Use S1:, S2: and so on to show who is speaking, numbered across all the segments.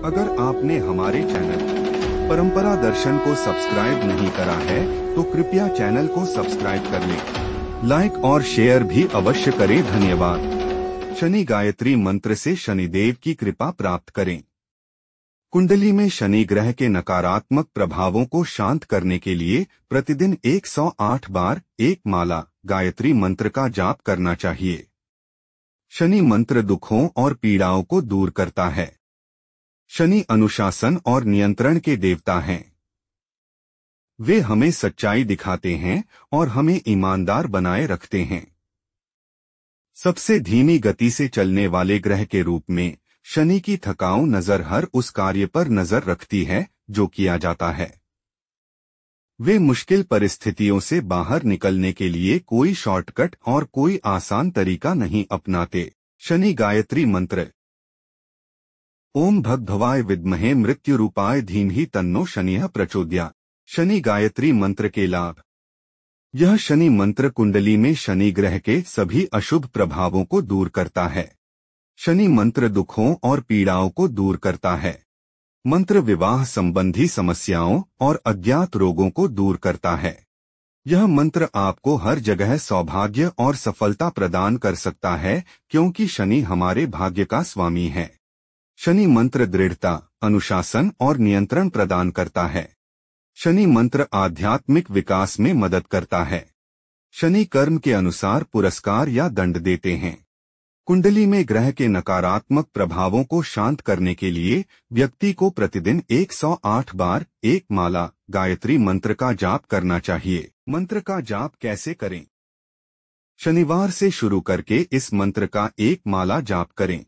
S1: अगर आपने हमारे चैनल परंपरा दर्शन को सब्सक्राइब नहीं करा है तो कृपया चैनल को सब्सक्राइब कर लें। लाइक और शेयर भी अवश्य करें। धन्यवाद। शनि गायत्री मंत्र से शनिदेव की कृपा प्राप्त करें। कुंडली में शनि ग्रह के नकारात्मक प्रभावों को शांत करने के लिए प्रतिदिन 108 बार एक माला गायत्री मंत्र का जाप करना चाहिए। शनि मंत्र दुखों और पीड़ाओं को दूर करता है। शनि अनुशासन और नियंत्रण के देवता हैं। वे हमें सच्चाई दिखाते हैं और हमें ईमानदार बनाए रखते हैं। सबसे धीमी गति से चलने वाले ग्रह के रूप में शनि की थकाऊ नजर हर उस कार्य पर नजर रखती है जो किया जाता है। वे मुश्किल परिस्थितियों से बाहर निकलने के लिए कोई शॉर्टकट और कोई आसान तरीका नहीं अपनाते। शनि गायत्री मंत्र। ओम भगभवाय विद्महे मृत्युरूपाय धीमहि तन्नो शनिः प्रचोदयात्। शनि गायत्री मंत्र के लाभ। यह शनि मंत्र कुंडली में शनि ग्रह के सभी अशुभ प्रभावों को दूर करता है। शनि मंत्र दुखों और पीड़ाओं को दूर करता है। मंत्र विवाह संबंधी समस्याओं और अज्ञात रोगों को दूर करता है। यह मंत्र आपको हर जगह सौभाग्य और सफलता प्रदान कर सकता है क्योंकि शनि हमारे भाग्य का स्वामी है। शनि मंत्र दृढ़ता, अनुशासन और नियंत्रण प्रदान करता है। शनि मंत्र आध्यात्मिक विकास में मदद करता है। शनि कर्म के अनुसार पुरस्कार या दंड देते हैं। कुंडली में ग्रह के नकारात्मक प्रभावों को शांत करने के लिए व्यक्ति को प्रतिदिन 108 बार एक माला गायत्री मंत्र का जाप करना चाहिए। मंत्र का जाप कैसे करें? शनिवार से शुरू करके इस मंत्र का एक माला जाप करें।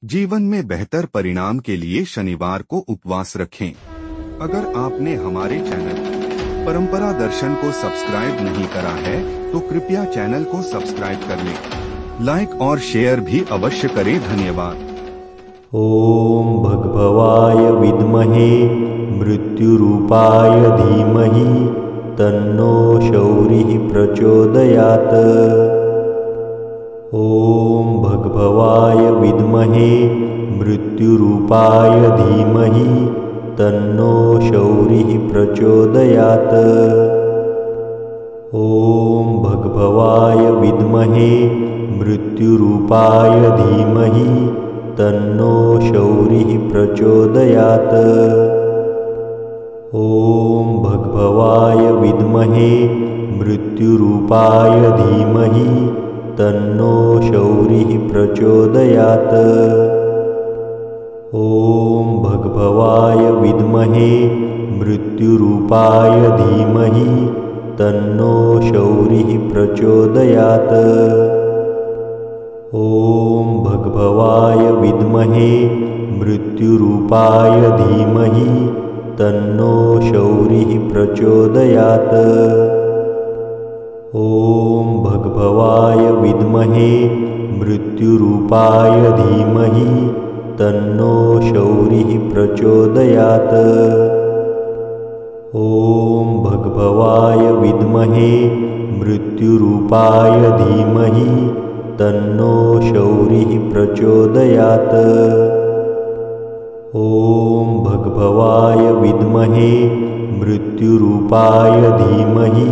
S1: जीवन में बेहतर परिणाम के लिए शनिवार को उपवास रखें। अगर आपने हमारे चैनल परंपरा दर्शन को सब्सक्राइब नहीं करा है तो कृपया चैनल को सब्सक्राइब कर लें। लाइक और शेयर भी अवश्य करें। धन्यवाद।
S2: ओम भगभवाय विद्महे मृत्युरूपाय धीमहि तन्नो शौरिः प्रचोदयात्। ओम भगभवाय विद्महे मृत्युरूपाय धीमहि तन्नो शौरिः प्रचोदयात्। ओम भगभवाय विद्महे मृत्युरूपाय धीमहि तन्नो शौरिः प्रचोदयात्। ओम भगभवाय विद्महे मृत्युरूपाय धीमहि तन्नो शौरिः प्रचोदयात्। ओम भगभवाय विद्महे मृत्युरूपाय धीमहि तन्नो शौरिः प्रचोदयात्। ओम भगभवाय विद्महे मृत्युरूपाय धीमहि तन्नो शौरिः प्रचोदयात्। ओम भगभवाय विद्महे मृत्युरूपाय धीमहि तन्नो शौरिः प्रचोदयात्। ओम भगभवाय विद्महे मृत्युरूपाय धीमहि तन्नो शौरिः प्रचोदयात्। ओम भगभवाय विद्महे मृत्युरूपाय धीमहि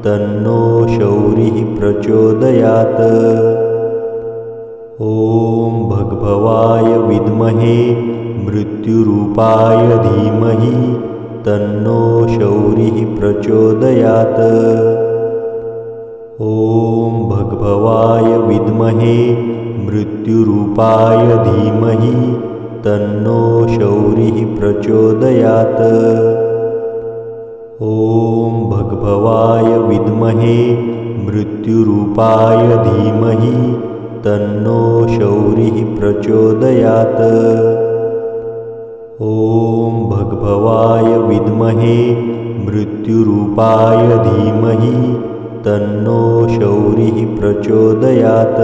S2: तन्नो शौरिः प्रचोदयात्। ओम भगभवाय विद्महे मृत्युरूपाय धीमहि तन्नो शौरिः प्रचोदयात्। ओम भगभवाय विद्महे मृत्युरूपाय धीमहि तन्नो शौरिः प्रचोदयात्। ओम भगभवाय विद्महे मृत्युरूपाय धीमहि तन्नो शौरिः प्रचोदयात्। ओम भगभवाय विद्महे मृत्युरूपाय धीमहि तन्नो शौरिः प्रचोदयात्।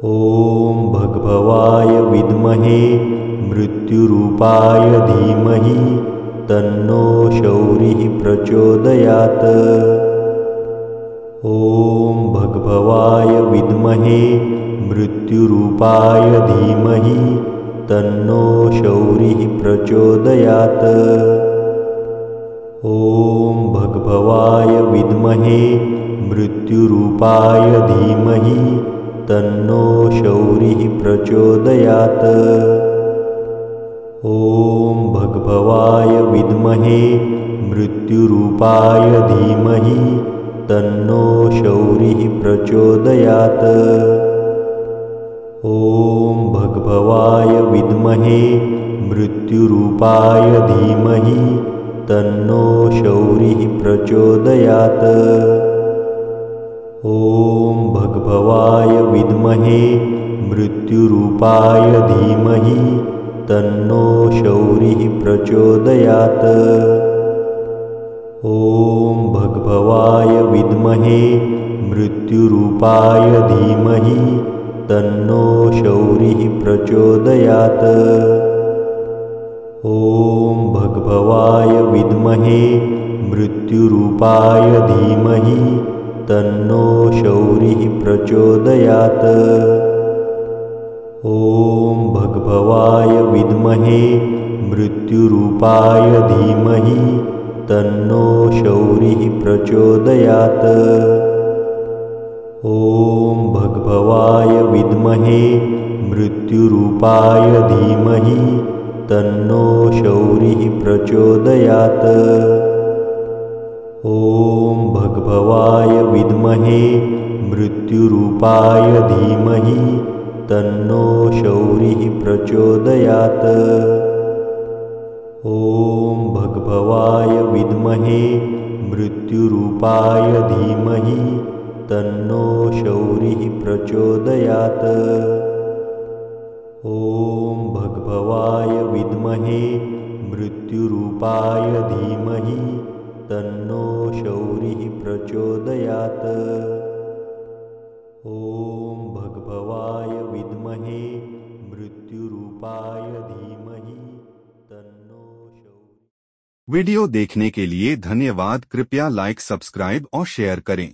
S2: ओम भगभवाय विद्महे मृत्युरूपाय धीमहि तन्नो शौरिः प्रचोदयात्। ओम भगभवाय विद्महे मृत्युरूपाय धीमहि तन्नो शौरिः प्रचोदयात्। ॐ भगभवाय विद्महे मृत्युरूपाय धीमहि तन्नो शौरिः प्रचोदयात्। ॐ भगभवाय विद्महे मृत्युरूपाय धीमहि तन्नो शौरिः प्रचोदयात्। ॐ भगभवाय विद्महे मृत्युरूपाय धीमहि तन्नो शौरिः प्रचोदयात्। ॐ भगभवाय विद्महे मृत्युरूपाय धीमहि तन्नो शौरिः प्रचोदयात्। ॐ भगभवाय विद्महे मृत्युरूपाय धीमहि तन्नो शौरिः प्रचोदयात्। ॐ भगभवाय विद्महे मृत्युरूपाय धीमहि तन्नो शौरिः प्रचोदयात्। ॐ भगभवाय विद्महे मृत्युरूपाय धीमहि तन्नो शौरिः प्रचोदयात्। ॐ भगभवाय विद्महे मृत्युरूपाय धीमहि तन्नो शौरिः प्रचोदयात्। ॐ भगभवाय विद्महे मृत्युरूपाय धीमहि तन्नो शौरिः प्रचोदयात्। ॐ भगभवाय विद्महे मृत्युरूपाय धीमहि तन्नो शौरिः प्रचोदयात्। ॐ भगभवाय विद्महे मृत्युरूपाय धीमहि तन्नो शौरिः प्रचोदयात्। ॐ भगभवाय विद्महे मृत्युरूपाय धीमहि तन्नो शौरिः।
S1: वीडियो देखने के लिए धन्यवाद। कृपया लाइक, सब्सक्राइब और शेयर करें।